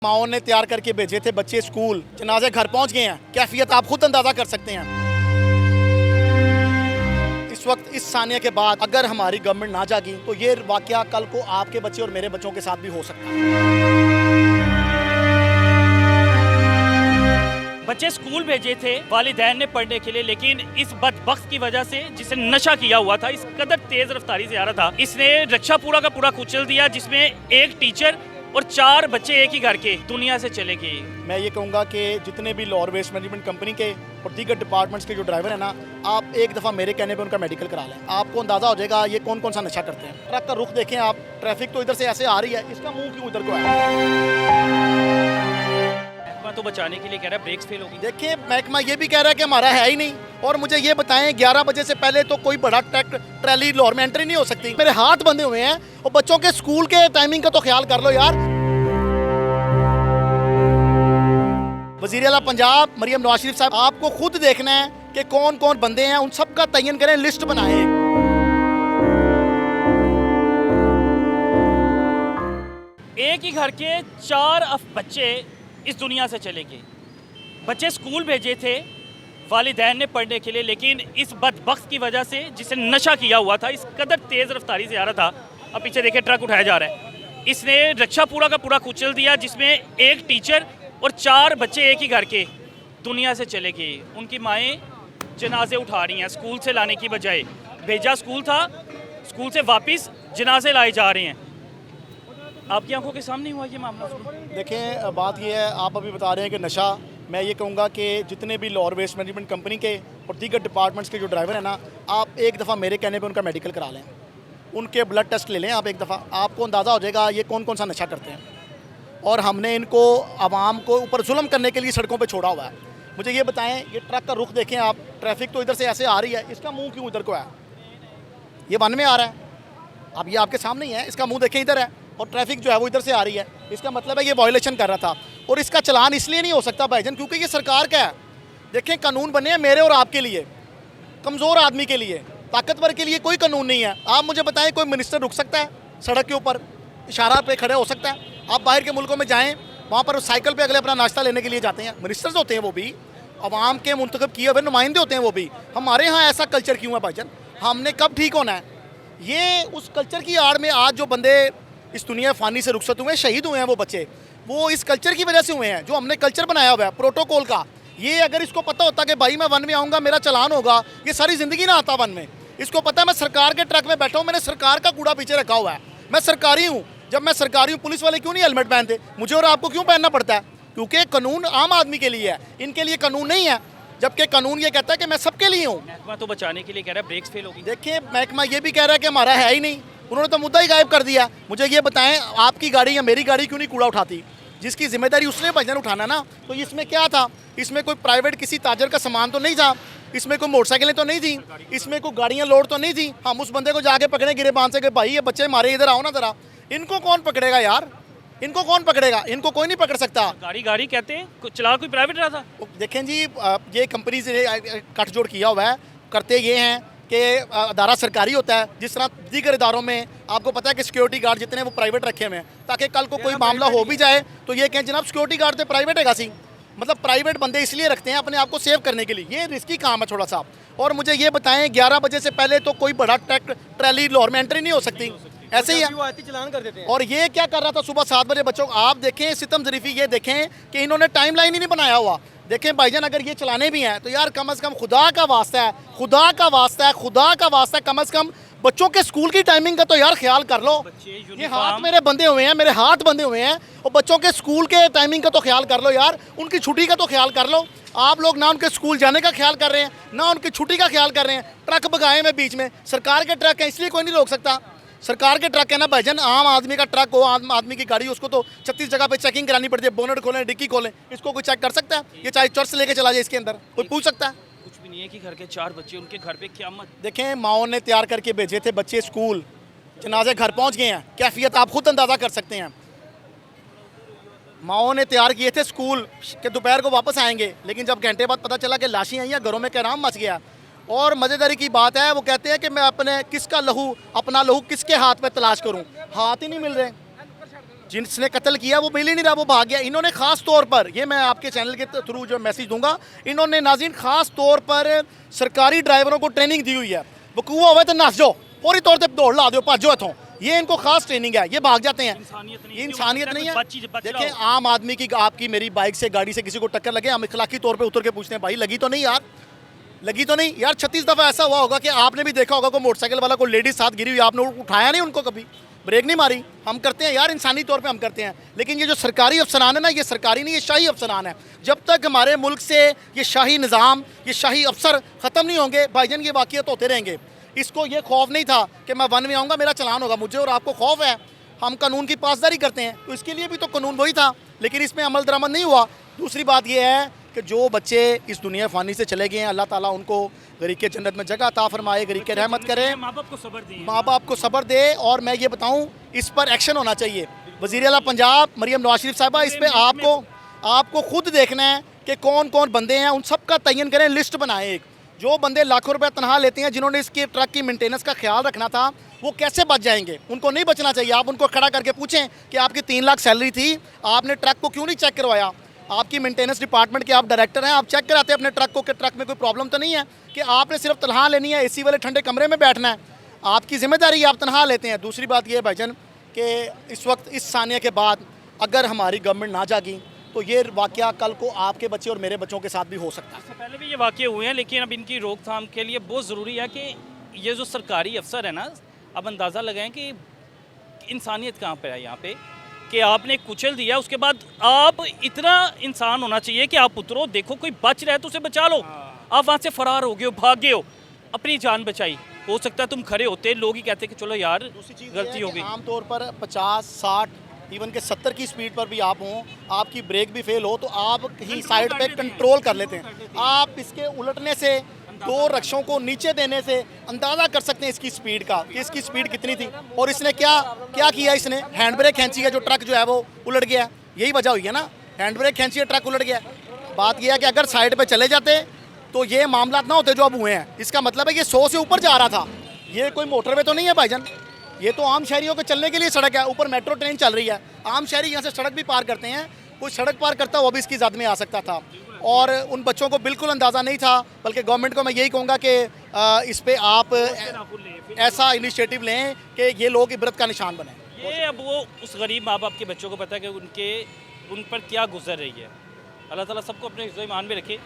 माओ ने तैयार करके भेजे थे बच्चे स्कूल, जनाजे घर पहुंच गए हैं। कैफियत आप खुद अंदाजा कर सकते हैं। इस वक्त इस सानिया के बाद अगर हमारी गवर्नमेंट ना जागी तो ये वाकया कल को आपके बच्चे और मेरे बच्चों के साथ भी हो सकता है। बच्चे स्कूल भेजे थे वालिदैन ने पढ़ने के लिए, लेकिन इस बदबख्त की वजह से जिसने नशा किया हुआ था, इस कदर तेज रफ्तारी से आ रहा था, इसने रक्षा पूरा का पूरा कुचल दिया, जिसमें एक टीचर और 4 बच्चे एक ही घर के दुनिया से चले गए। मैं ये कहूँगा कि जितने भी लॉ वेस्ट मैनेजमेंट कंपनी के और दीगर डिपार्टमेंट्स के जो ड्राइवर हैं ना, आप एक दफ़ा मेरे कहने पे उनका मेडिकल करा लें। आपको अंदाज़ा हो जाएगा ये कौन कौन सा नशा करते हैं। ट्रक का रुख देखें आप, ट्रैफिक तो इधर से ऐसे आ रही है, इसका मुंह क्यों इधर को है। तो बचाने के लिए कह रहा है ब्रेक्स फेल होगी। देखिए महकमा ये भी कह रहा है कि हमारा है ही नहीं, और मुझे ये बताएं 11 बजे से पहले तो कोई बड़ा ट्रक ट्रैली लाहौर में एंट्री नहीं हो सकती। मेरे हाथ बंधे हुए हैं, और बच्चों के स्कूल के टाइमिंग का तो ख्याल कर लो यार। वज़ीर आला पंजाब मरियम नवाज शरीफ साहब, आपको खुद देखना है कि कौन कौन बंदे हैं, उन सब का तयन करें, लिस्ट बनाएं। एक ही घर के 4 बच्चे इस दुनिया से चले गए। बच्चे स्कूल भेजे थे वालिदैन ने पढ़ने के लिए, लेकिन इस बदबख्त की वजह से जिसने नशा किया हुआ था, इस कदर तेज़ रफ्तारी से आ रहा था, अब पीछे देखे ट्रक उठाया जा रहा है, इसने रक्षा पूरा का पूरा कुचल दिया, जिसमें एक टीचर और 4 बच्चे एक ही घर के दुनिया से चले गए। उनकी माएँ जनाजे उठा रही हैं, स्कूल से लाने की बजाय। भेजा स्कूल था, स्कूल से वापस जनाजे लाए जा रहे हैं। आपकी आंखों के सामने हुआ ये मामला? देखें बात ये है, आप अभी बता रहे हैं कि नशा, मैं ये कहूँगा कि जितने भी लॉ वेस्ट मैनेजमेंट कंपनी के और दीगर डिपार्टमेंट्स के जो ड्राइवर हैं ना, आप एक दफ़ा मेरे कहने पे उनका मेडिकल करा लें, उनके ब्लड टेस्ट ले लें आप एक दफ़ा, आपको अंदाज़ा हो जाएगा ये कौन कौन सा नशा करते हैं। और हमने इनको आवाम को ऊपर जुल्म करने के लिए सड़कों पर छोड़ा हुआ है। मुझे ये बताएँ, ये ट्रक का रुख देखें आप, ट्रैफिक तो इधर से ऐसे आ रही है, इसका मुँह क्यों इधर को है। ये वन में आ रहा है, अब ये आपके सामने ही है, इसका मुँह देखें इधर है, और ट्रैफिक जो है वो इधर से आ रही है। इसका मतलब है ये वायलेशन कर रहा था, और इसका चलान इसलिए नहीं हो सकता भाईजान क्योंकि ये सरकार का है। देखें कानून बने हैं मेरे और आपके लिए, कमज़ोर आदमी के लिए, ताकतवर के लिए कोई कानून नहीं है। आप मुझे बताएं कोई मिनिस्टर रुक सकता है सड़क के ऊपर, इशारा पे खड़े हो सकता है? आप बाहर के मुल्कों में जाएँ, वहाँ पर साइकिल पर अगले अपना नाश्ता लेने के लिए जाते हैं, मिनिस्टर्स होते हैं वो भी, अवाम के मुंतखब किए हुए नुमाइंदे होते हैं वो भी। हमारे यहाँ ऐसा कल्चर क्यों है भाईजान? हमने कब ठीक होना है? ये उस कल्चर की आड़ में आज जो बंदे इस दुनिया फ़ानी से रुखसत हुए, शहीद हुए हैं, वो बच्चे, वो इस कल्चर की वजह से हुए हैं जो हमने कल्चर बनाया हुआ है प्रोटोकॉल का। ये अगर इसको पता होता कि भाई मैं वन में आऊँगा मेरा चलान होगा, ये सारी ज़िंदगी ना आता वन में। इसको पता है मैं सरकार के ट्रक में बैठा हूँ, मैंने सरकार का कूड़ा पीछे रखा हुआ है, मैं सरकारी हूँ। जब मैं सरकारी हूँ, पुलिस वाले क्यों नहीं हेलमेट पहनते? मुझे और आपको क्यों पहनना पड़ता है? क्योंकि कानून आम आदमी के लिए है, इनके लिए कानून नहीं है, जबकि कानून ये कहता है कि मैं सबके लिए हूँ। महकमा तो बचाने के लिए कह रहा है ब्रेक्स फेल होगी। देखिए महकमा ये भी कह रहा है कि हमारा है ही नहीं, उन्होंने तो मुद्दा ही गायब कर दिया। मुझे ये बताएं आपकी गाड़ी या मेरी गाड़ी क्यों नहीं कूड़ा उठाती? जिसकी जिम्मेदारी उसने भजन उठाना ना। तो इसमें क्या था? इसमें कोई प्राइवेट किसी ताजर का सामान तो नहीं था, इसमें कोई मोटरसाइकिलें तो नहीं थी, इसमें कोई गाड़ियाँ लोड तो नहीं थी। हम उस बंदे को जाके पकड़े गिरे बांध से कि भाई ये बच्चे मारे, इधर आओ ना ज़रा। इनको कौन पकड़ेगा यार? इनको कौन पकड़ेगा? इनको कोई नहीं पकड़ सकता। गाड़ी कहते हैं, चला कोई प्राइवेट रहा था। देखें जी, ये कंपनी से गठजोड़ किया हुआ है, करते ये हैं कि अदारा सरकारी होता है, जिस तरह दीगर इदारों में आपको पता है कि सिक्योरिटी गार्ड जितने वो प्राइवेट रखे हुए हैं, ताकि कल को कोई मामला हो भी जाए तो ये कहें जनाब सिक्योरिटी गार्ड तो प्राइवेट है सी। मतलब प्राइवेट बंदे इसलिए रखते हैं अपने आप को सेव करने के लिए, ये रिस्की काम है थोड़ा सा। और मुझे ये बताएं 11 बजे से पहले तो कोई बड़ा ट्रक ट्रैली लाहौर में एंट्री नहीं हो सकती, ऐसे ही है। चलान कर देते हैं। और ये क्या कर रहा था सुबह 7 बजे बच्चों? आप देखें सितम ज़रीफ़ी, ये देखें कि इन्होंने टाइम लाइन ही नहीं बनाया हुआ। देखें भाईजान अगर ये चलाने भी हैं तो यार कम से कम खुदा का वास्ता है, खुदा का वास्ता है, खुदा का वास्ता है, कम से कम बच्चों के स्कूल की टाइमिंग का तो यार ख्याल कर लो। ये हाथ मेरे बंधे हुए हैं, मेरे हाथ बंधे हुए हैं, और बच्चों के स्कूल के टाइमिंग का तो ख्याल कर लो यार, उनकी छुट्टी का तो ख्याल कर लो। आप लोग ना उनके स्कूल जाने का ख्याल कर रहे हैं, ना उनकी छुट्टी का ख्याल कर रहे हैं। ट्रक भगाए हुए बीच में, सरकार के ट्रक हैं इसलिए कोई नहीं रोक सकता। सरकार के ट्रक है ना भाईजान, आम आदमी का ट्रक हो, आम आदमी की गाड़ी, उसको तो 36 जगह पे चेकिंग करानी पड़ती है। बोनट खोलें, डिक्की खोलें, इसको कोई चेक कर सकता है? ये चाहे चर्च लेके चला जाए, इसके अंदर कोई पूछ सकता है? कुछ भी नहीं है कि घर के 4 बच्चे, उनके घर पे क़यामत। देखें माओ ने तैयार करके भेजे थे बच्चे स्कूल, जनाजे घर पहुंच गए हैं। कैफियत आप खुद अंदाज़ा कर सकते हैं। माओ ने तैयार किए थे स्कूल के दोपहर को वापस आएंगे, लेकिन जब घंटे बाद पता चला कि लाशें आई हैं, घरों में कहराम मच गया। और मज़ेदारी की बात है, वो कहते हैं कि मैं अपना लहू किसके हाथ में तलाश करूं? हाथ ही नहीं मिल रहे। जिसने कत्ल किया वो मिल ही नहीं रहा, वो भाग गया। इन्होंने खास तौर पर, ये मैं आपके चैनल के थ्रू जो मैसेज दूंगा, इन्होंने नाज़रीन खास तौर पर सरकारी ड्राइवरों को ट्रेनिंग दी हुई है। वकूआ हुआ तो नस जाओ, पूरी तौर पर दौड़ ला दो, भज जाओ इथों, ये इनको खास ट्रेनिंग है, ये भाग जाते हैं। इंसानियत नहीं है। देखिए आम आदमी की, आपकी मेरी बाइक से, गाड़ी से किसी को टक्कर लगे, हम इखलाकी तौर पे उतर के पूछते हैं भाई लगी तो नहीं यार, लगी तो नहीं यार। 36 दफ़ा ऐसा हुआ होगा कि आपने भी देखा होगा कोई मोटरसाइकिल वाला, कोई लेडीज साथ गिरी हुई, आपने उठाया नहीं उनको, कभी ब्रेक नहीं मारी। हम करते हैं यार, इंसानी तौर पे हम करते हैं। लेकिन ये जो सरकारी अफसरान है ना, ये सरकारी नहीं, ये शाही अफसरान है। जब तक हमारे मुल्क से ये शाही निज़ाम, ये शाही अफसर ख़त्म नहीं होंगे भाईजान, ये वाक़ियत होते रहेंगे। इसको ये खौफ नहीं था कि मैं वन में आऊँगा मेरा चलान होगा, मुझे और आपको खौफ है, हम कानून की पासदारी करते हैं, तो इसके लिए भी तो कानून वही था, लेकिन इसमें अमल दरामद नहीं हुआ। दूसरी बात यह है कि जो बच्चे इस दुनिया फ़ानी से चले गए हैं, अल्लाह ताला उनको गरीब के जन्नत में जगह अता फरमाए, गरीब के रहमत करे, माँ बाप को सब्र दे, माँ बाप को सब्र दे। और मैं ये बताऊँ, इस पर एक्शन होना चाहिए। वज़ीर आला पंजाब मरियम नवाज शरीफ साहिबा, इस पर आपको खुद देखना है कि कौन कौन बंदे हैं, उन सब का तयन करें, लिस्ट बनाएं एक। जो बंदे लाखों रुपए तनख्वाह लेते हैं, जिन्होंने इसके ट्रक की मेंटेनेंस का ख्याल रखना था, वो कैसे बच जाएंगे? उनको नहीं बचना चाहिए। आप उनको खड़ा करके पूछें कि आपकी 3 लाख सैलरी थी, आपने ट्रक को क्यों नहीं चेक करवाया? आपकी मेंटेनेंस डिपार्टमेंट के आप डायरेक्टर हैं, आप चेक कराते हैं अपने ट्रक को कि ट्रक में कोई प्रॉब्लम तो नहीं है, कि आपने सिर्फ तनख्वाह लेनी है, एसी वाले ठंडे कमरे में बैठना है, आपकी जिम्मेदारी, आप तनख्वाह लेते हैं। दूसरी बात यह है भाईजान कि इस वक्त, इस सानिया के बाद अगर हमारी गवर्नमेंट ना जागी तो ये वाक़या कल को आपके बच्चे और मेरे बच्चों के साथ भी हो सकता है। इससे पहले भी ये वाक़ये हुए हैं, लेकिन अब इनकी रोकथाम के लिए बहुत ज़रूरी है कि ये जो सरकारी अफसर है ना, अब अंदाज़ा लगाएं कि इंसानियत कहाँ पर है यहाँ पे, कि आपने कुचल दिया, उसके बाद आप इतना इंसान होना चाहिए कि आप उतरो, देखो कोई बच रहा है तो उसे बचा लो। आप वहाँ से फ़रार हो गए हो, भाग गए हो, अपनी जान बचाई, हो सकता है तुम खड़े होते, लोग ही कहते कि चलो यार गलती हो गई। आमतौर पर 50, 60, इवन के 70 की स्पीड पर भी आप हों, आपकी ब्रेक भी फेल हो, तो आप कहीं साइड पे कंट्रोल कर लेते हैं। आप इसके उलटने से, 2 रक्षों को नीचे देने से अंदाज़ा कर सकते हैं इसकी स्पीड का, कि इसकी स्पीड कितनी थी। और इसने क्या किया, इसने हैंड ब्रेक खींची है, जो ट्रक जो है वो उलट गया। यही वजह हुई है ना, हैंड ब्रेक खींची है, ट्रक उलट गया। बात यह है कि अगर साइड पर चले जाते तो ये मामला ना होते जो अब हुए हैं। इसका मतलब है कि 100 से ऊपर जा रहा था। ये कोई मोटरवे तो नहीं है भाईजान, ये तो आम शहरियों के चलने के लिए सड़क है, ऊपर मेट्रो ट्रेन चल रही है। आम शहरी यहाँ से सड़क भी पार करते हैं, कोई सड़क पार करता वो भी इसकी ज़द में आ सकता था। और उन बच्चों को बिल्कुल अंदाज़ा नहीं था। बल्कि गवर्नमेंट को मैं यही कहूँगा कि इस पर आप ऐसा इनिशिएटिव लें कि ये लोग इबरत का निशान बने। ये अब वो उस गरीब माँ बाप के बच्चों को पता है कि उन पर क्या गुजर रही है। अल्लाह ताला सबको अपने हिफ्ज़-ए-ईमान में रखे।